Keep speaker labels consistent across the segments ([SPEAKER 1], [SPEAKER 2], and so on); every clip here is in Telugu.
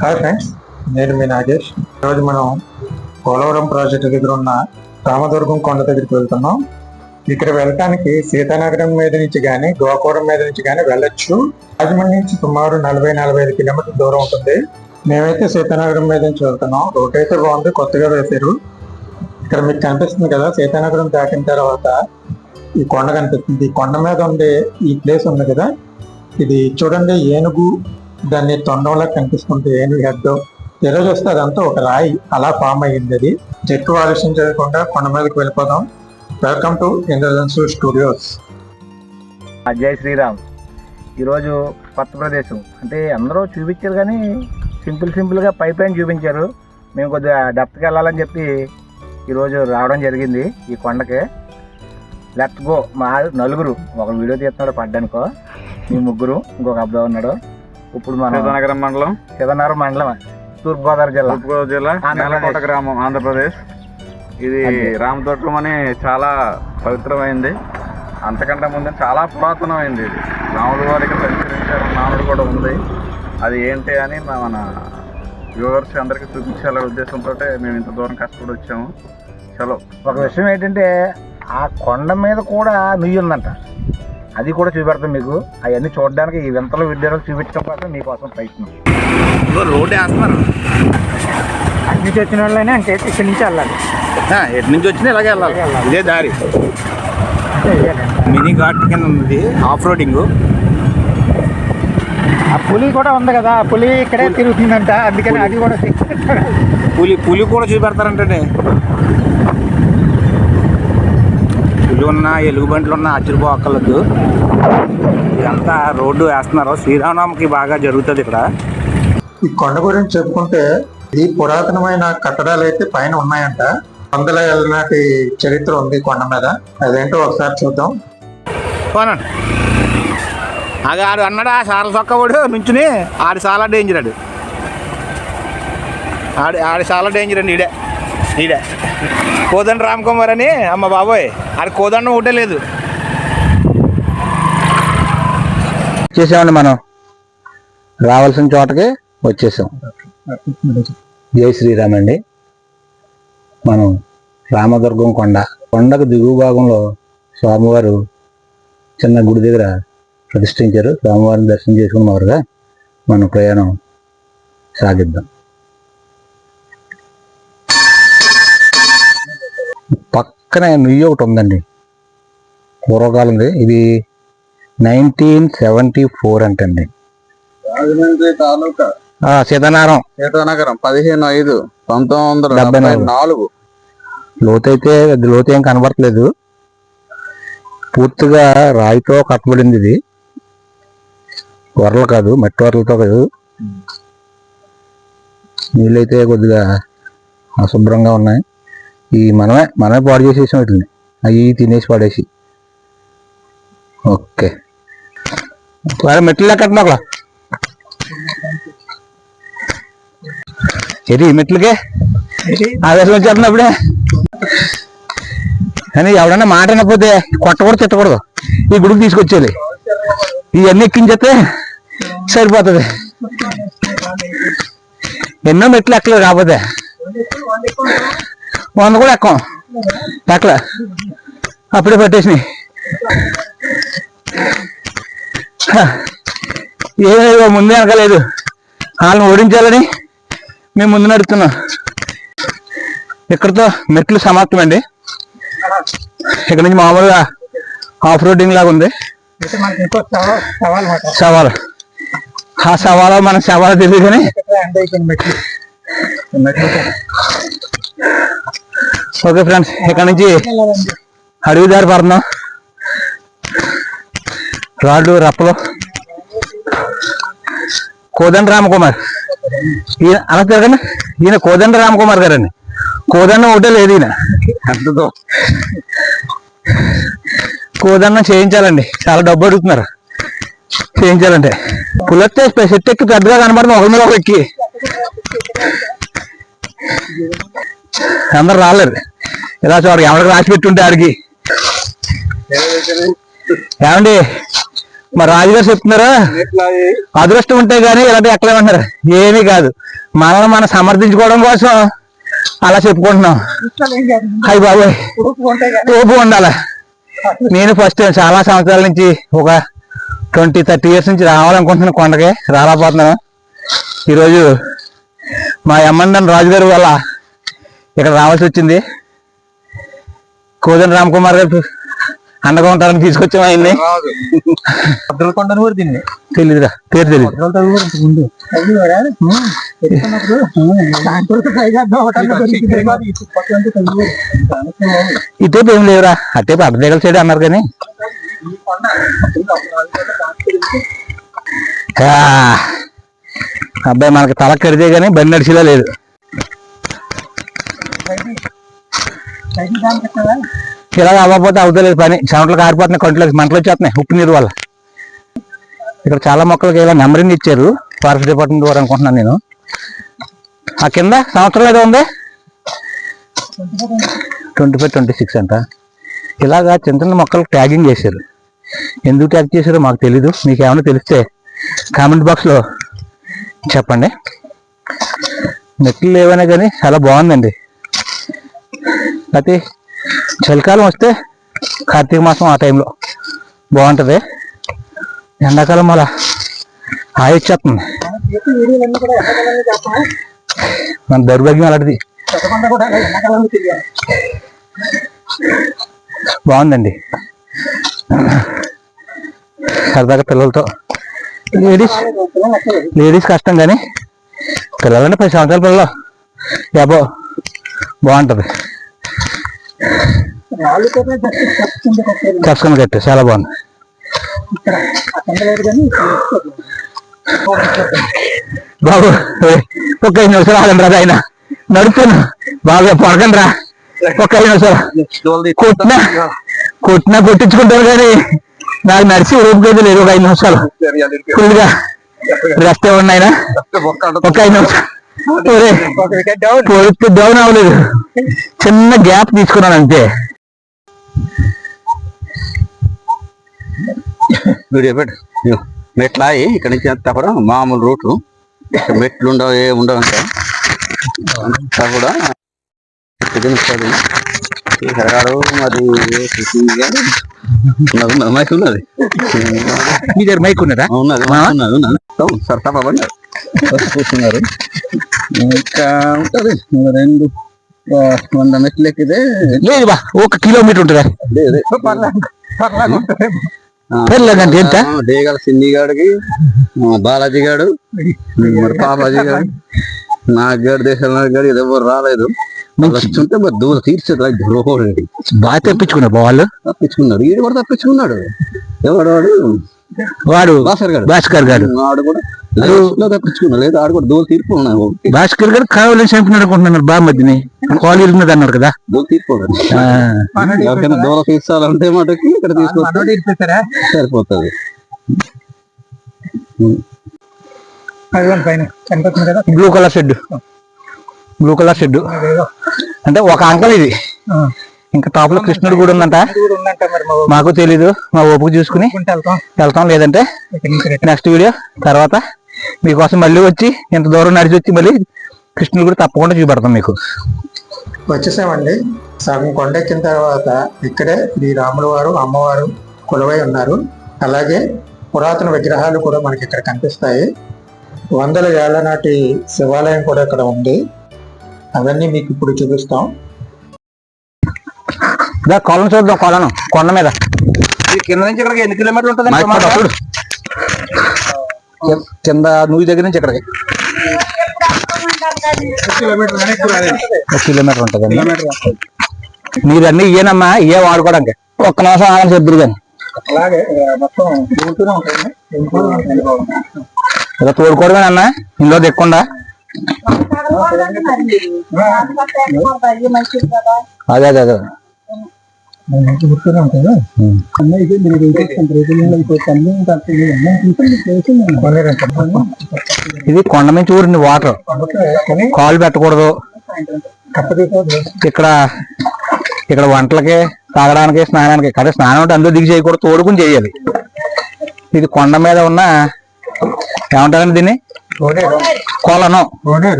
[SPEAKER 1] హాయ్ ఫ్రెండ్స్, నేను మీ నాగేష్. ఈరోజు మనం పోలవరం ప్రాజెక్టు దగ్గర ఉన్న రామదుర్గం కొండ దగ్గరికి వెళ్తున్నాం. ఇక్కడ వెళ్ళటానికి సీతానగరం మీద నుంచి కానీ గోకవరం మీద నుంచి కానీ వెళ్ళొచ్చు. రాజమండ్రి నుంచి సుమారు 40-45 కిలోమీటర్ల దూరం ఉంటుంది. మేమైతే సీతానగరం మీద నుంచి వెళ్తున్నాం. రోడ్ అయితే బాగుంది, కొత్తగా వేశారు. ఇక్కడ మీకు కనిపిస్తుంది కదా, సీతానగరం దాటిన తర్వాత ఈ కొండ కనిపిస్తుంది. ఈ కొండ మీద ఉండే ఈ ప్లేస్ ఉంది కదా, ఇది చూడండి, ఏనుగు దాన్ని తొండంలా కనిపిస్తుంది. ఏనుగు హెడ్ ఈరోజు వస్తే అదంతా ఒక రాయి అలా ఫామ్ అయ్యింది. అది ఎక్కువ ఆలస్యం చేయకుండా కొండ మీదకి వెళ్ళిపోదాం. Welcome to Indradhanusu studios.
[SPEAKER 2] జై శ్రీరామ్. ఈరోజు కొత్త ప్రదేశం అంటే అందరూ చూపించారు కానీ సింపుల్గా పైన చూపించారు. మేము కొద్దిగా డెప్త్కి వెళ్ళాలని చెప్పి ఈరోజు రావడం జరిగింది ఈ కొండకి. Let's go. మా నలుగురు, ఒక వీడియో తీస్తున్నాడు పడ్డానుకో, మీ ముగ్గురు, ఇంకొక అబ్బాయి ఉన్నాడు. ఇప్పుడు మన సీతానగరం మండలం తూర్పుగోదావరి జిల్లా
[SPEAKER 3] నేలకోట గ్రామం, ఆంధ్రప్రదేశ్. ఇది రామదుర్గం అని చాలా పవిత్రమైంది. అంతకంటే ముందు చాలా పురాతనమైంది. ఇది రాముడు వారికి సంచరించారు, నానుడు కూడా ఉంది. అది ఏంటి అని మన వ్యూవర్స్ అందరికీ చూపించాలనే ఉద్దేశంతో మేము ఇంత దూరం కష్టపడి వచ్చాము. చలో.
[SPEAKER 2] ఒక విషయం ఏంటంటే ఆ కొండ మీద కూడా నుయ్యి ఉందంట, అది కూడా చూపెడతాం మీకు. అవన్నీ చూడడానికి ఈ వింతలు విద్యాలు చూపించడం కోసం మీకోసం ప్రయత్నం.
[SPEAKER 3] రోడ్డు వేస్తున్నారు.
[SPEAKER 2] అటు నుంచి వచ్చిన వాళ్ళైనా అంటే ఇక్కడి నుంచి వెళ్ళాలి.
[SPEAKER 3] ఎటు నుంచి వచ్చినా ఇలాగే వెళ్ళాలి. ఇదే దారి. మినీ ఘాట్ కింద ఉంది, ఆఫ్ రోడింగ్.
[SPEAKER 2] ఆ పులి కూడా ఉంది కదా, పులి ఇక్కడే తిరుగుతుందంట, అందుకని అది కూడా
[SPEAKER 3] పులి కూడా చూపెడతారంటే. పులి ఉన్నా, ఎలుగుబంట్లు ఉన్నా ఆశ్చర్యపోక్కర్లేదు. ఇదంతా రోడ్డు వేస్తున్నారు. శ్రీరామనవమికి బాగా జరుగుతుంది ఇక్కడ.
[SPEAKER 1] ఈ కొండ గురించి చెప్పుకుంటే ఈ పురాతనమైన కట్టడాలు అయితే పైన ఉన్నాయంట. 100 ఏళ్ళ నాటి చరిత్ర ఉంది కొండ మీద. అదేంటో ఒకసారి చూద్దాం.
[SPEAKER 3] అది ఆడు అన్నాడు, ఆ సార్ల చొక్కవాడు నుంచుని ఆడి చాలా డేంజర్. ఆడి చాలా డేంజర్ అండి. ఈడే కోదండ రామకుమార్ అని. అమ్మ బాబోయ్, ఆడి కోదండం ఒకటే లేదు. వచ్చేసామండి, మనం రావాల్సిన చోటకి వచ్చేసాం. జై శ్రీరామ్ అండి. మనం రామదుర్గం కొండకు దిగువ భాగంలో స్వామివారు చిన్న గుడి దగ్గర ప్రతిష్ఠించారు. స్వామివారిని దర్శనం చేసుకున్న వారుగా మనం ప్రయాణం సాగిద్దాం. పక్కన నుయ్యి ఒకటి ఉందండి, పూర్వకాలంది. ఇది 1974 అంటండి.
[SPEAKER 1] రాజమండ్రి తాలూకా
[SPEAKER 3] సీతానగరం
[SPEAKER 1] 15/5/1974.
[SPEAKER 3] లోతు ఏం కనబడట్లేదు. పూర్తిగా రాయితో కట్టబడింది ఇది. వరలు కాదు, మట్టి వరలతో కాదు. నీళ్ళైతే కొద్దిగా అశుభ్రంగా ఉన్నాయి. ఈ మనమే పాడు చేసేసాం వీటిని, అవి తినేసి పడేసి. ఓకే, మెట్లు కట్టను అక్కడ. ఈ మెట్లకే ఆవేశం వచ్చేస్తున్నప్పుడే. కానీ ఎవడన్నా మాట అనకపోతే కొట్టకూడదు, తిట్టకూడదు. ఈ గుడికి తీసుకొచ్చేయాలి. ఇవన్నీ ఎక్కించేస్తే సరిపోతుంది. ఎన్నో మెట్లు ఎక్కలేదు, కాకపోతే 100 కూడా ఎక్కలే. అప్పుడే పట్టేసినాయి. ఏమో ముందే అనకలేదు, వాళ్ళని ఓడించాలని మేము ముందు నడుస్తున్నాం. ఇక్కడితో మెట్లు సమాప్తమండి. ఇక్కడ నుంచి మామూలుగా ఆఫ్ రోడింగ్ లాగా ఉంది. సవాలు ఆ సవాలు మనకు సవాలు తెలియదు కానీ ఓకే ఫ్రెండ్స్, ఇక్కడ నుంచి అడవి దారి పడుతున్నాం. రాళ్ళు రప్పలు. కోదండ రామకుమార్, ఈయన అలా తిరగండి. ఈయన కోదండ రామకుమార్ గారండి. కోదండం ఒకటే లేదు ఈయన. అంతతో కోదండం చేయించాలండి, చాలా డబ్బు అడుగుతున్నారు చేయించాలంటే. పులొస్తే సెట్ ఎక్కి పెద్దగా కనబడుతుంది, ఒకరి మీద ఒకరు ఎక్కి. అందరు రాలేరు. ఇలా చూడరు, ఎవరికి రాసి పెట్టుంటే ఆడికి. ఏమండి,
[SPEAKER 4] మరి రాజుగారు చెప్తున్నారు అదృష్టం ఉంటే గానీ ఇలాంటి ఎక్కలేమంటారు. ఏమీ కాదు, మనల్ని మనం సమర్థించుకోవడం కోసం అలా చెప్పుకుంటున్నాం. అయ్యి బాబోయ్ ఓపు ఉండాలి. నేను ఫస్ట్ చాలా సంవత్సరాల నుంచి ఒక 20-30 ఇయర్స్ నుంచి రావాలనుకుంటున్నాను, కొండకి రాలేకపోతున్నాను. ఈరోజు మా ఎమ్మండన్ రాజుగారు వల్ల ఇక్కడ రావాల్సి వచ్చింది. కోదండ రామకుమార్ గారు అండగా ఉంటారని తీసుకొచ్చాం ఆయన్ని. తెలీదురా, పేరు తెలీదు. ఇటేపు ఏం లేవురా, అటేపు అడ్డదేగల సైడ్ అన్నారు కానీ అబ్బాయి మనకి తల కడితే గానీ బండి నడిచేలా లేదు. ఇలా అవ్వకపోతే అవుతలేదు పని. చెమటలు కారిపోతున్నాయి, కంట్లోకి మంటలు వచ్చేస్తున్నాయి ఉప్పు నీరు వల్ల. ఇక్కడ చాలా మొక్కలకి ఇలా నెంబరింగ్ ఇచ్చారు ఫారెస్ట్ డిపార్ట్మెంట్ ద్వారా అనుకుంటున్నాను నేను. ఆ కింద సంవత్సరం ఏదో ఉంది 25-26 అంట. ఇలాగా చిన్న చిన్న మొక్కలకు ట్యాగింగ్ చేశారు. ఎందుకు ట్యాగ్ చేశారో మాకు తెలీదు. మీకు ఏమైనా తెలిస్తే కామెంట్ బాక్స్లో చెప్పండి. మెట్లు లేవనే కానీ చాలా బాగుందండి. అయితే చలికాలం వస్తే కార్తీక మాసం ఆ టైంలో బాగుంటుంది. ఎండాకాలం అలా హాయి వచ్చేస్తుంది. మన దౌర్భాగ్యం అలాంటిది. బాగుందండి. సరదాగా పిల్లలతో లేడీస్ కష్టం కానీ పిల్లలంటే 10 సంవత్సరాల పిల్లలు యాబో బాగుంటుంది. కష్టం కట్టు చాలా బాగుంది. బాబు ఒక 5 నిమిషాలు ఆగండి రా, ఆయన నడుపుతాను బాగా పడకండి రా. ఒక 5 నిమిషాలు కొట్టించుకుంటారు కానీ నాకు నడిచి ఊపికైతే లేదు. ఒక 5 నిమిషాలు ఫుల్గా రెస్ట్ ఇవ్వండి ఆయన. ఒక 5 నిమిషాలు పొడితే డౌన్ అవ్వలేదు, చిన్న గ్యాప్ తీసుకున్నాను అంతే.
[SPEAKER 5] మెట్లా ఇక్కడ నుంచి అంతా కూడా మామూలు రూట్లు, మెట్లు ఉండవు, ఏ ఉండవు అంతా కూడా మరి మైక్ ఉన్నది.
[SPEAKER 4] మీ దగ్గర మైక్ ఉన్నదా?
[SPEAKER 5] ఉన్నది సార్ తప్పండి కూర్చున్నారు. ఇంకా ఉంటుంది 200 మెట్లు ఎక్కితే
[SPEAKER 4] లేదు బా, 1 కిలోమీటర్ ఉంటుందా?
[SPEAKER 5] డేగల సిన్ని గాడికి, బాలాజీ గాడు, మరి పాపాజీ గాడు, నాకు గారు దేశాల గారు ఇది ఎవరు రాలేదు. ఉంటే మరి దూరం తీర్చదు
[SPEAKER 4] బాగా తెప్పించుకున్నారు వాళ్ళు.
[SPEAKER 5] తప్పించుకున్నారు, ఈడు కూడా తప్పించుకున్నాడు. ఎవడు
[SPEAKER 4] వాడు భాస్కర్ గారు
[SPEAKER 5] వాడు కూడా తప్పించుకున్నాడు. లేదు ఆడు కూడా దూరం తీర్పు ఉన్నాడు.
[SPEAKER 4] భాస్కర్ గారు కావాలని చంపినాడు అనుకుంటున్నారు. బాగా మధ్యని కాలేజీ ఉన్నది అన్నారు కదా,
[SPEAKER 5] దూరం తీర్పు. ఎవరికైనా దూరం తీర్చాలంటే మటుకి ఇక్కడ తీసుకొస్తే సరిపోతుంది.
[SPEAKER 4] బ్లూ కలర్ షెడ్ అంటే ఒక అంకల్ ఇది. ఇంకా టాప్ లో కృష్ణుడు కూడా ఉందంట. మాకు తెలీదు, మా ఓపిక చూసుకుని వెళ్తాం. లేదంటే నెక్స్ట్ వీడియో తర్వాత మీకోసం మళ్ళీ వచ్చి ఇంత దూరం నడిచి వచ్చి మళ్ళీ కృష్ణుడు కూడా తప్పకుండా చూపెడతాం మీకు.
[SPEAKER 1] వచ్చేసామండి. సగం కొండెక్కిన తర్వాత ఇక్కడే శ్రీ రాముల వారు, అమ్మవారు కొలువై ఉన్నారు. అలాగే పురాతన విగ్రహాలు కూడా మనకి ఇక్కడ కనిపిస్తాయి. 100 ఏళ్ల నాటి శివాలయం కూడా ఇక్కడ ఉంది. అవన్నీ మీకు ఇప్పుడు చూపిస్తాం.
[SPEAKER 4] కొలను చూద్దాం. కొండ మీద
[SPEAKER 2] కింద నుంచి ఇక్కడికి ఎన్ని కిలోమీటర్లు ఉంటుంది?
[SPEAKER 4] కింద నువ్వు దగ్గర నుంచి ఇక్కడికి
[SPEAKER 1] 1
[SPEAKER 4] కిలోమీటర్ ఉంటుంది. మీరు అన్ని ఇయ్యేనమ్మా, ఇయ్యే వాడుకోవడానికి. ఒక్క నిమిషం ఆగని చెప్తురు కానీ
[SPEAKER 1] అలాగే మొత్తం
[SPEAKER 4] ఇలా తోడుకోవడమేనన్నా, ఇందులో దిక్కుండా. అదే ఇది కొండ నుంచి ఊరింది వాటర్. కాలు పెట్టకూడదు. ఇక్కడ వంటలకి, తాగడానికి, స్నానానికి. కదా స్నానం అంటే అందులో దిగి చేయకూడదు, తోడుకుని చేయాలి. ఇది కొండ మీద ఉన్న ఏమంటారండి దీన్ని? కోలను.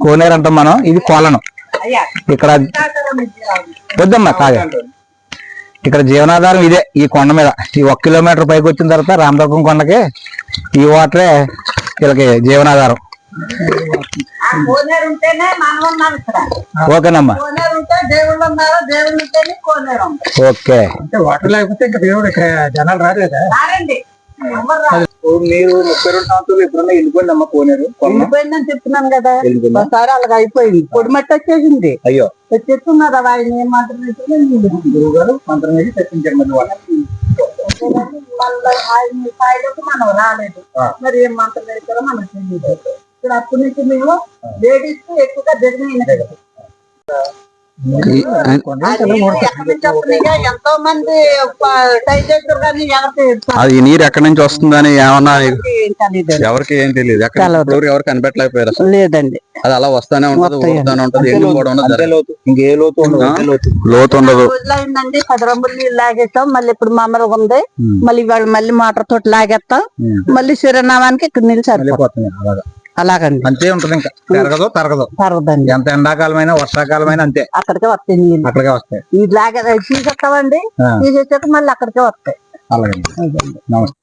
[SPEAKER 4] కోనేరు అంటాం మనం. ఇది కోలను. ఇక్కడ వద్దమ్మా కాదు, ఇక్కడ జీవనాధారం ఇదే. ఈ కొండ మీద ఈ 1 కిలోమీటర్ పైకి వచ్చిన తర్వాత రామదుర్గం కొండకి ఈ వాటరే వీళ్ళకి జీవనాధారం. ఓకేనమ్మా, ఓకే.
[SPEAKER 1] అంటే వాటర్ లేకపోతే ఇంకా దేవుడు ఇక్కడ జనాలు రాలేదా?
[SPEAKER 2] మీరు 32 సంవత్సరాలు ఎప్పుడన్నా వెళ్ళిపోయింది అమ్మ కోనేరు?
[SPEAKER 6] వెళ్ళిపోయిందని చెప్తున్నాను కదా, ఒకసారి అలాగ అయిపోయింది. పొడి మట్టి వచ్చేసింది.
[SPEAKER 2] అయ్యో,
[SPEAKER 6] చెప్తున్నారు ఆయన ఏం మాత్రం
[SPEAKER 2] గురువు గారు మంత్రం వేసి తెప్పించారు మరి వాళ్ళు.
[SPEAKER 6] ఆయన స్థాయిలోకి మనం రాలేదు. మరి ఏం మాత్రం వేస్తారో మనకు తెలియదు. ఇక్కడ అప్పటి నుంచి మేము లేడీస్ ఎక్కువగా జరిగినాయి. ఎంతో మంది ట్రై చేస్తారు కానీ
[SPEAKER 5] అది నీరు ఎక్కడి నుంచి వస్తుందని ఏమన్నా ఎవరికి ఏం తెలియదు. ఎవరు కనిపెట్టలేకపోయారు అసలు.
[SPEAKER 6] లేదండి,
[SPEAKER 5] అది అలా వస్తానే ఉంటది, ఊరుతానే ఉంటది.
[SPEAKER 2] ఇంకే లోతు ఉండదు.
[SPEAKER 5] లోతు ఉండదు.
[SPEAKER 6] రోజులైందండి, 10 రంగులు నీళ్ళు లాగేస్తాం. మళ్ళీ ఇప్పుడు మామూలుగా ఉంది. మళ్ళీ వాళ్ళు మళ్ళీ మోటార్ తోటి లాగేస్తాం. మళ్ళీ చిరునామానికి ఇక్కడ నీళ్ళు సరిపోతుంది. అలాగండి,
[SPEAKER 4] అంతే ఉంటది. ఇంకా తరగదు
[SPEAKER 6] తరగదండి.
[SPEAKER 4] ఎంత ఎండాకాలమైనా వర్షాకాలమైనా అంతే.
[SPEAKER 6] అక్కడికే వస్తాయి నీళ్ళు,
[SPEAKER 4] అక్కడికే వస్తాయి.
[SPEAKER 6] ఇది లాగే తీసేస్తామండి. తీసేసాక మళ్ళీ అక్కడికే వస్తాయి.
[SPEAKER 4] అలాగే, నమస్తే.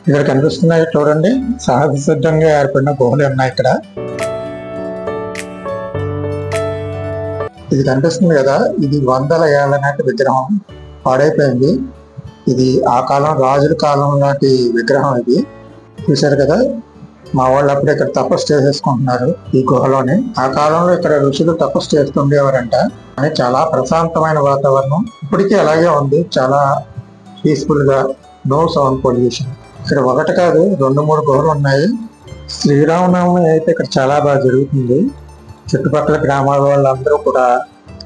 [SPEAKER 1] ఇక్కడ కనిపిస్తున్నాయి చూడండి, సహజ సిద్ధంగా ఏర్పడిన గుహలు ఉన్నాయి ఇక్కడ. ఇది కనిపిస్తుంది కదా, ఇది 100 ఏళ్ల నాటి విగ్రహం. పాడైపోయింది. ఇది ఆ కాలం రాజుల కాలం నాటి విగ్రహం. ఇది చూశారు కదా, మా వాళ్ళు అప్పుడు ఇక్కడ తపస్సు చేసేసుకుంటున్నారు ఈ గుహలోనే. ఆ కాలంలో ఇక్కడ ఋషులు తపస్సు చేస్తుండేవారంట. కానీ చాలా ప్రశాంతమైన వాతావరణం ఇప్పటికీ అలాగే ఉంది. చాలా పీస్ఫుల్ గా, నో సౌండ్ పొల్యూషన్. ఇక్కడ ఒకటి కాదు, 2-3 గుహలు ఉన్నాయి. శ్రీరామనవమి అయితే ఇక్కడ చాలా బాగా జరుగుతుంది. చుట్టుపక్కల గ్రామాల వాళ్ళందరూ కూడా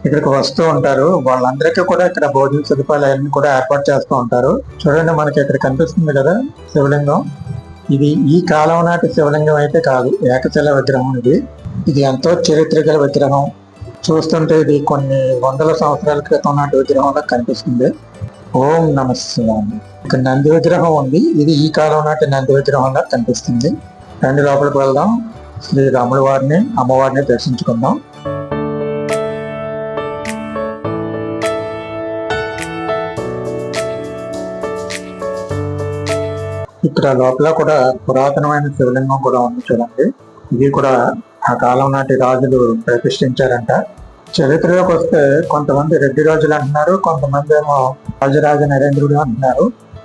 [SPEAKER 1] ఇక్కడికి వస్తూ ఉంటారు. వాళ్ళందరికీ కూడా ఇక్కడ భోజన సదుపాయాలు అన్ని కూడా ఏర్పాటు చేస్తూ ఉంటారు. చూడండి, మనకి ఇక్కడ కనిపిస్తుంది కదా శివలింగం. ఇది ఈ కాలం నాటి శివలింగం అయితే కాదు, ఏకశిల విగ్రహం. ఇది ఎంతో చరిత్ర గల విగ్రహం. చూస్తుంటే ఇది కొన్ని 100 సంవత్సరాల క్రితం నాటి విగ్రహంలా కనిపిస్తుంది. ఓం నమ శివాయ. ఇక్కడ నంది విగ్రహం ఉంది. ఇది ఈ కాలం నాటి నంది విగ్రహంలా కనిపిస్తుంది. రండి లోపలికి వెళ్దాం. శ్రీ రాముల వారిని, అమ్మవారిని దర్శించుకుందాం. ఇక్కడ లోపల కూడా పురాతనమైన శివలింగం కూడా ఉంది చూడండి. ఇది కూడా ఆ కాలం నాటి రాజులు ప్రతిష్ఠించారంట. చరిత్రలోకి వస్తే కొంతమంది రెడ్డి రాజులు అంటున్నారు, కొంతమంది ఏమో రాజరాజ నరేంద్రుడు అంటున్నారు.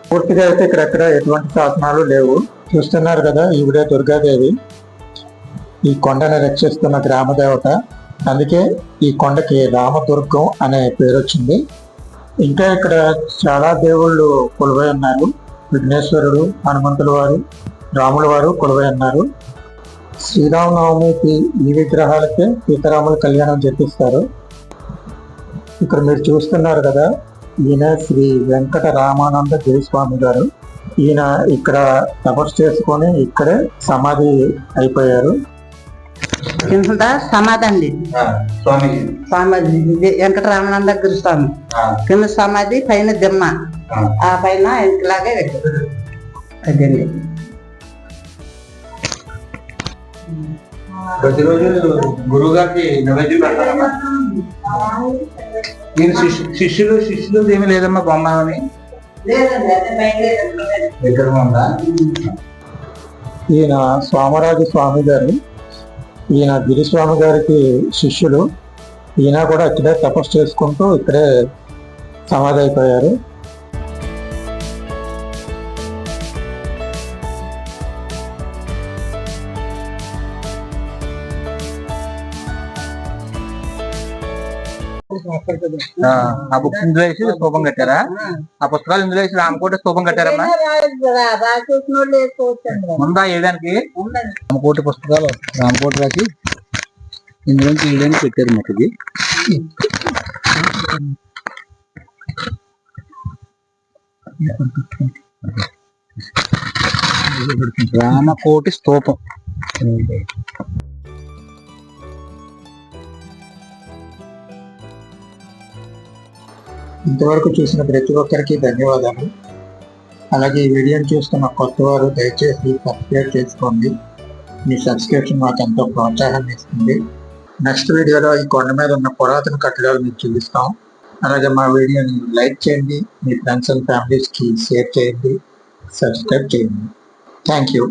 [SPEAKER 1] పూర్తిగా అయితే ఇక్కడెక్కడ ఎటువంటి శాసనాలు లేవు. చూస్తున్నారు కదా, ఈవిడే దుర్గాదేవి, ఈ కొండను రక్షిస్తున్న గ్రామ దేవత. అందుకే ఈ కొండకి రామదుర్గం అనే పేరు వచ్చింది. ఇంకా ఇక్కడ చాలా దేవుళ్ళు కొలువై ఉన్నారు. విఘ్నేశ్వరుడు, హనుమంతుల వారు, రాముల వారు కొలువై ఉన్నారు. శ్రీరామనవమికి ఈ విగ్రహాలకే సీతారాముల కళ్యాణం జరిపిస్తారు. ఇక్కడ మీరు చూస్తున్నారు కదా, ఈయన శ్రీ వెంకట రామానంద జయస్వామి గారు. ఈయన ఇక్కడ తపస్సు చేసుకొని ఇక్కడే సమాధి అయిపోయారు.
[SPEAKER 6] కింద సమాధి స్వామి వెంకటరామానంద దగ్గర స్వామి. కింద సమాధి, పైన దిమ్మ. ఆ పైన ఇంట్లాగే అదండి.
[SPEAKER 4] ప్రతిరోజు గురువు గారికి నైవేద్యం పెడతారమ్మా. నేను శిష్యులు ఏమీ లేదమ్మా. బొమ్మ అని విగ్రహం ఉందా?
[SPEAKER 1] ఈయన స్వామరాజు స్వామి గారు. ఈయన గిరిస్వామి గారికి శిష్యులు. ఈయన కూడా ఇక్కడే తపస్సు చేసుకుంటూ ఇక్కడే సమాధి అయిపోయారు.
[SPEAKER 4] ఆ బుక్స్ ఇందులో వేసి స్తూపం కట్టారా? ఆ పుస్తకాలు ఇందులో వేసి రామకోట స్తూపం కట్టారమ్మా. ఉందా వేయడానికి? రామకోటి పుస్తకాలు రామకోట రాసి ఇందులో వేయడానికి పెట్టారు మాకు. ఇది రామకోటి స్తూపం.
[SPEAKER 1] ఇంతవరకు చూసిన ప్రతి ఒక్కరికి ధన్యవాదాలు. అలాగే ఈ వీడియోని చూస్తున్న కొత్త వారు దయచేసి సబ్స్క్రైబ్ చేసుకోండి. మీ సబ్స్క్రిప్షన్ మాకు ఎంతో ప్రోత్సాహాన్ని ఇస్తుంది. నెక్స్ట్ వీడియోలో ఈ కొండ మీద ఉన్న పురాతన కట్టడాలు మీకు చూపిస్తాం. అలాగే మా వీడియోని లైక్ చేయండి, మీ ఫ్రెండ్స్ అండ్ ఫ్యామిలీస్కి షేర్ చేయండి, సబ్స్క్రైబ్ చేయండి. Thank you.